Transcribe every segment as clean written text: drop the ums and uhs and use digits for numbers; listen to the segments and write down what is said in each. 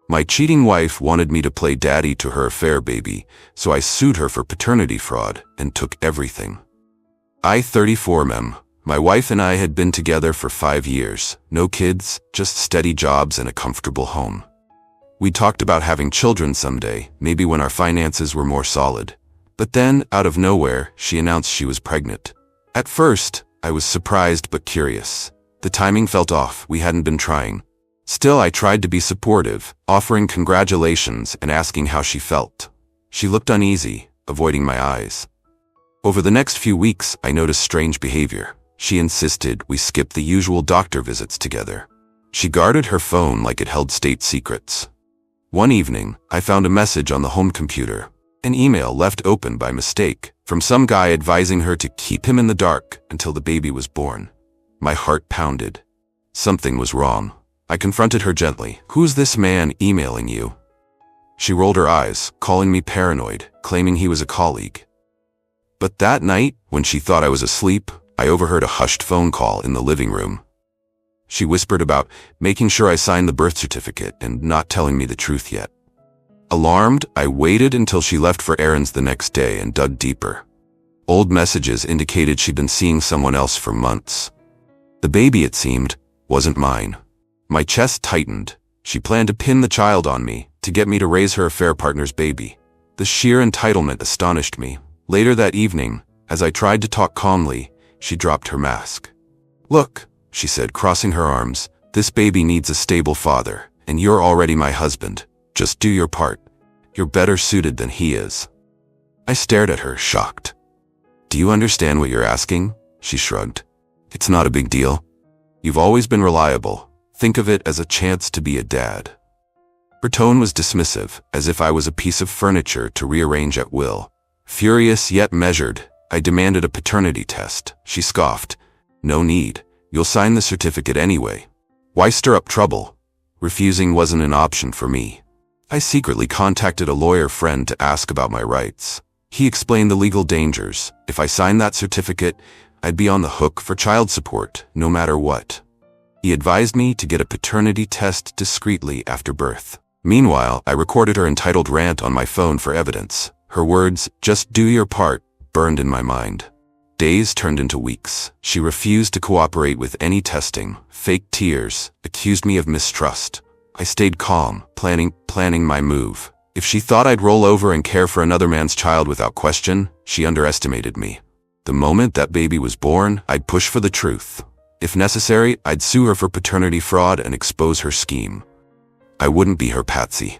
My cheating wife wanted me to play daddy to her affair baby, so I sued her for paternity fraud and took everything. I 34 mem. My wife and I had been together for 5 years, no kids, just steady jobs and a comfortable home. We talked about having children someday, maybe when our finances were more solid. But then, out of nowhere, she announced she was pregnant. At first, I was surprised but curious. The timing felt off, we hadn't been trying. Still, I tried to be supportive, offering congratulations and asking how she felt. She looked uneasy, avoiding my eyes. Over the next few weeks, I noticed strange behavior. She insisted we skip the usual doctor visits together. She guarded her phone like it held state secrets. One evening, I found a message on the home computer, an email left open by mistake, from some guy advising her to keep him in the dark until the baby was born. My heart pounded. Something was wrong. I confronted her gently. "Who's this man emailing you?" She rolled her eyes, calling me paranoid, claiming he was a colleague. But that night, when she thought I was asleep, I overheard a hushed phone call in the living room. She whispered about making sure I signed the birth certificate and not telling me the truth yet. Alarmed, I waited until she left for errands the next day and dug deeper. Old messages indicated she'd been seeing someone else for months. The baby, it seemed, wasn't mine. My chest tightened. She planned to pin the child on me, to get me to raise her affair partner's baby. The sheer entitlement astonished me. Later that evening, as I tried to talk calmly, she dropped her mask. "Look," she said, crossing her arms, "this baby needs a stable father, and you're already my husband. Just do your part. You're better suited than he is." I stared at her, shocked. "Do you understand what you're asking?" She shrugged. "It's not a big deal. You've always been reliable. Think of it as a chance to be a dad." Her tone was dismissive, as if I was a piece of furniture to rearrange at will. Furious yet measured, I demanded a paternity test. She scoffed. "No need. You'll sign the certificate anyway. Why stir up trouble?" Refusing wasn't an option for me. I secretly contacted a lawyer friend to ask about my rights. He explained the legal dangers. If I signed that certificate, I'd be on the hook for child support, no matter what. He advised me to get a paternity test discreetly after birth. Meanwhile, I recorded her entitled rant on my phone for evidence. Her words, "Just do your part," burned in my mind. Days turned into weeks. She refused to cooperate with any testing, faked tears, accused me of mistrust. I stayed calm, planning my move. If she thought I'd roll over and care for another man's child without question, she underestimated me. The moment that baby was born, I'd push for the truth. If necessary, I'd sue her for paternity fraud and expose her scheme. I wouldn't be her patsy.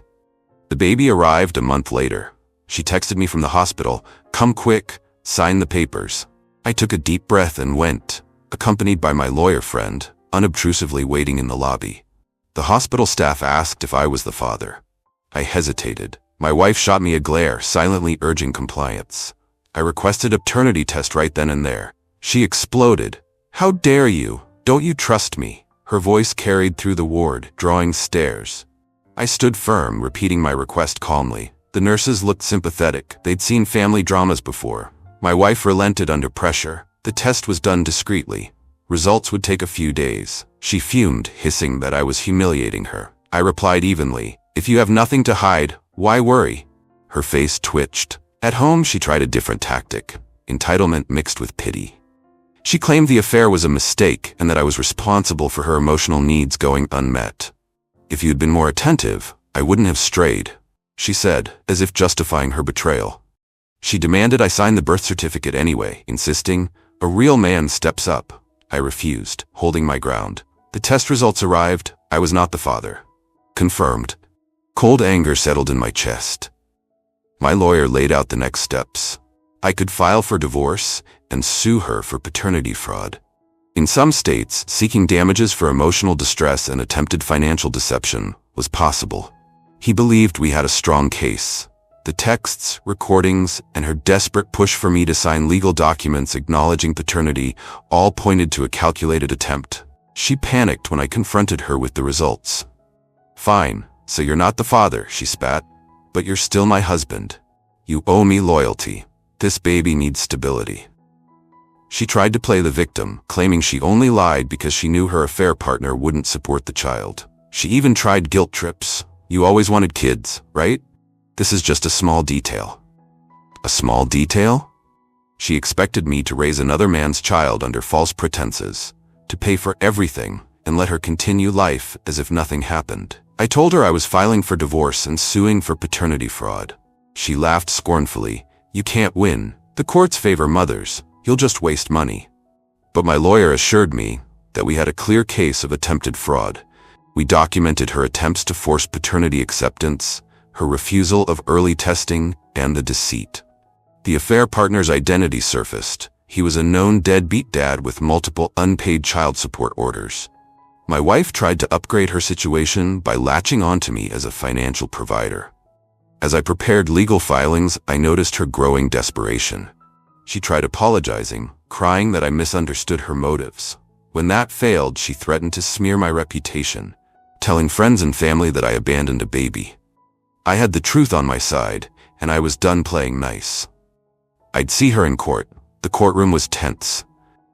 The baby arrived a month later. She texted me from the hospital, "Come quick, sign the papers." I took a deep breath and went, accompanied by my lawyer friend, unobtrusively waiting in the lobby. The hospital staff asked if I was the father. I hesitated. My wife shot me a glare, silently urging compliance. I requested a paternity test right then and there. She exploded. "How dare you? Don't you trust me?" Her voice carried through the ward, drawing stares. I stood firm, repeating my request calmly. The nurses looked sympathetic. They'd seen family dramas before. My wife relented under pressure. The test was done discreetly. Results would take a few days. She fumed, hissing that I was humiliating her. I replied evenly, "If you have nothing to hide, why worry?" Her face twitched. At home, she tried a different tactic, entitlement mixed with pity. She claimed the affair was a mistake and that I was responsible for her emotional needs going unmet. "If you'd been more attentive, I wouldn't have strayed," she said, as if justifying her betrayal. She demanded I sign the birth certificate anyway, insisting, "A real man steps up." I refused, holding my ground. The test results arrived. I was not the father. Confirmed. Cold anger settled in my chest. My lawyer laid out the next steps. I could file for divorce and sue her for paternity fraud. In some states, seeking damages for emotional distress and attempted financial deception was possible. He believed we had a strong case. The texts, recordings, and her desperate push for me to sign legal documents acknowledging paternity all pointed to a calculated attempt. She panicked when I confronted her with the results. "Fine, so you're not the father," she spat. "But you're still my husband. You owe me loyalty. This baby needs stability." She tried to play the victim, claiming she only lied because she knew her affair partner wouldn't support the child. She even tried guilt trips. You always wanted kids, right? This is just a small detail." A small detail? She expected me to raise another man's child under false pretenses, to pay for everything, and let her continue life as if nothing happened. I told her I was filing for divorce and suing for paternity fraud. She laughed scornfully. "You can't win. The courts favor mothers. You'll just waste money." But my lawyer assured me that we had a clear case of attempted fraud. We documented her attempts to force paternity acceptance, her refusal of early testing, and the deceit. The affair partner's identity surfaced. He was a known deadbeat dad with multiple unpaid child support orders. My wife tried to upgrade her situation by latching onto me as a financial provider. As I prepared legal filings, I noticed her growing desperation. She tried apologizing, crying that I misunderstood her motives. When that failed, she threatened to smear my reputation, telling friends and family that I abandoned a baby. I had the truth on my side, and I was done playing nice. I'd see her in court. The courtroom was tense.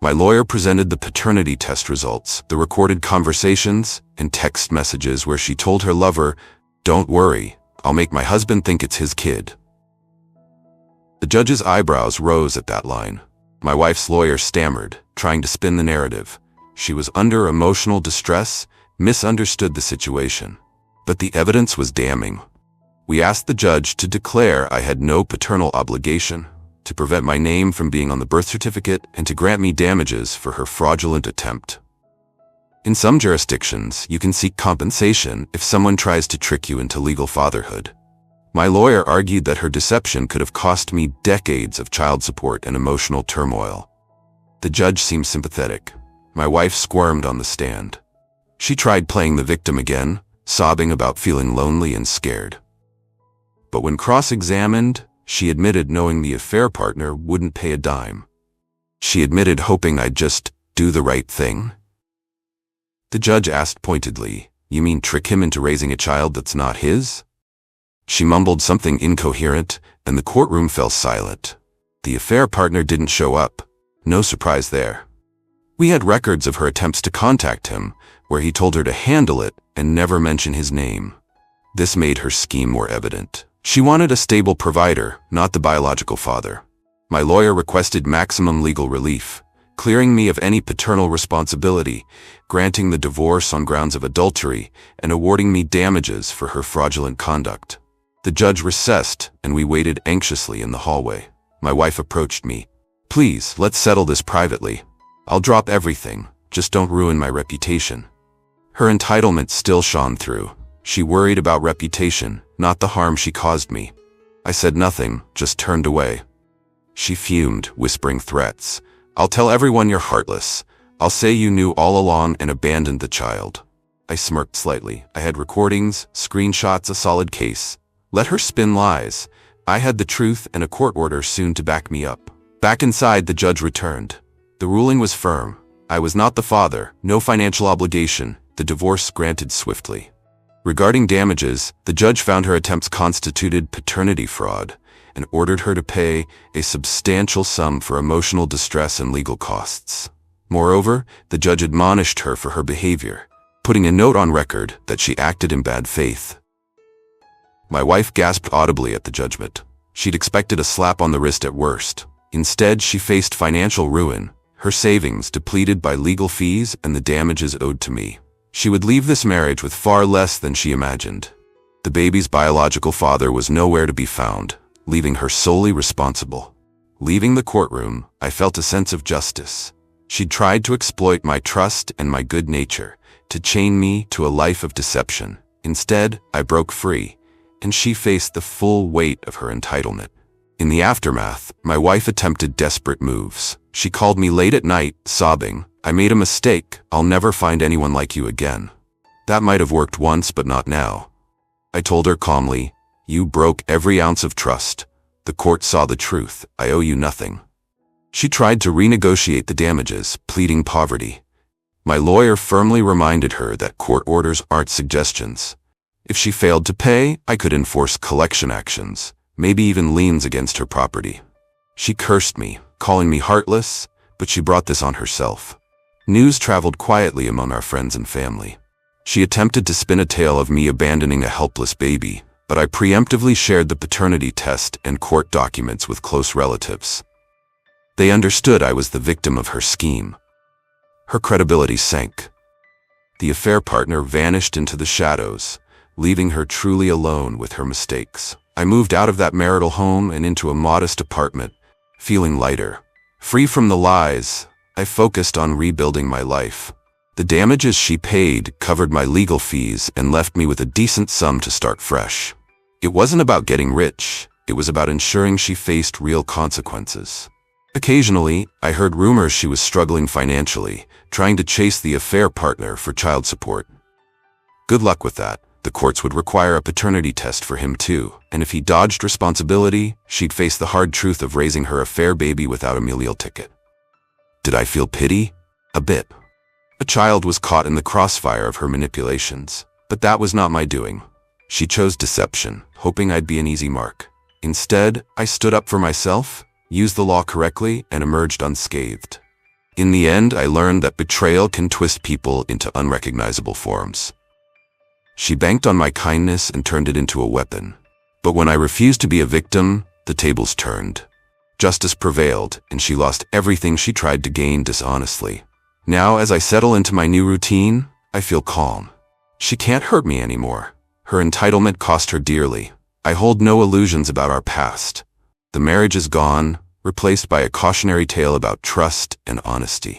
My lawyer presented the paternity test results, the recorded conversations, and text messages where she told her lover, "Don't worry, I'll make my husband think it's his kid." The judge's eyebrows rose at that line. My wife's lawyer stammered, trying to spin the narrative. She was under emotional distress, misunderstood the situation. But the evidence was damning. We asked the judge to declare I had no paternal obligation, to prevent my name from being on the birth certificate, and to grant me damages for her fraudulent attempt. In some jurisdictions, you can seek compensation if someone tries to trick you into legal fatherhood. My lawyer argued that her deception could have cost me decades of child support and emotional turmoil. The judge seemed sympathetic. My wife squirmed on the stand. She tried playing the victim again, sobbing about feeling lonely and scared. But when cross-examined, she admitted knowing the affair partner wouldn't pay a dime. She admitted hoping I'd just do the right thing. The judge asked pointedly, "You mean trick him into raising a child that's not his?" She mumbled something incoherent, and the courtroom fell silent. The affair partner didn't show up. No surprise there. We had records of her attempts to contact him, where he told her to handle it and never mention his name. This made her scheme more evident. She wanted a stable provider, not the biological father. My lawyer requested maximum legal relief, clearing me of any paternal responsibility, granting the divorce on grounds of adultery, and awarding me damages for her fraudulent conduct. The judge recessed, and we waited anxiously in the hallway. My wife approached me. "Please, let's settle this privately. I'll drop everything, just don't ruin my reputation." Her entitlement still shone through. She worried about reputation, not the harm she caused me. I said nothing, just turned away. She fumed, whispering threats. "I'll tell everyone you're heartless. I'll say you knew all along and abandoned the child." I smirked slightly. I had recordings, screenshots, a solid case. Let her spin lies. I had the truth and a court order soon to back me up. Back inside, the judge returned. The ruling was firm. I was not the father, no financial obligation. The divorce granted swiftly. Regarding damages, the judge found her attempts constituted paternity fraud and ordered her to pay a substantial sum for emotional distress and legal costs. Moreover, the judge admonished her for her behavior, putting a note on record that she acted in bad faith. My wife gasped audibly at the judgment. She'd expected a slap on the wrist at worst. Instead, she faced financial ruin, her savings depleted by legal fees and the damages owed to me. She would leave this marriage with far less than she imagined. The baby's biological father was nowhere to be found, leaving her solely responsible. Leaving the courtroom, I felt a sense of justice. She'd tried to exploit my trust and my good nature, to chain me to a life of deception. Instead, I broke free, and she faced the full weight of her entitlement. In the aftermath, my wife attempted desperate moves. She called me late at night, sobbing, "I made a mistake. I'll never find anyone like you again." That might have worked once, but not now. I told her calmly, "You broke every ounce of trust. The court saw the truth. I owe you nothing." She tried to renegotiate the damages, pleading poverty. My lawyer firmly reminded her that court orders aren't suggestions. If she failed to pay, I could enforce collection actions, maybe even liens against her property. She cursed me, calling me heartless, but she brought this on herself. News traveled quietly among our friends and family. She attempted to spin a tale of me abandoning a helpless baby, but I preemptively shared the paternity test and court documents with close relatives. They understood I was the victim of her scheme. Her credibility sank. The affair partner vanished into the shadows, leaving her truly alone with her mistakes. I moved out of that marital home and into a modest apartment, feeling lighter. Free from the lies, I focused on rebuilding my life. The damages she paid covered my legal fees and left me with a decent sum to start fresh. It wasn't about getting rich, it was about ensuring she faced real consequences. Occasionally, I heard rumors she was struggling financially, trying to chase the affair partner for child support. Good luck with that. The courts would require a paternity test for him too, and if he dodged responsibility, she'd face the hard truth of raising her affair baby without a meal ticket. Did I feel pity? A bit. A child was caught in the crossfire of her manipulations, but that was not my doing. She chose deception, hoping I'd be an easy mark. Instead, I stood up for myself, used the law correctly, and emerged unscathed. In the end, I learned that betrayal can twist people into unrecognizable forms. She banked on my kindness and turned it into a weapon. But when I refused to be a victim, the tables turned. Justice prevailed, and she lost everything she tried to gain dishonestly. Now, as I settle into my new routine, I feel calm. She can't hurt me anymore. Her entitlement cost her dearly. I hold no illusions about our past. The marriage is gone, replaced by a cautionary tale about trust and honesty.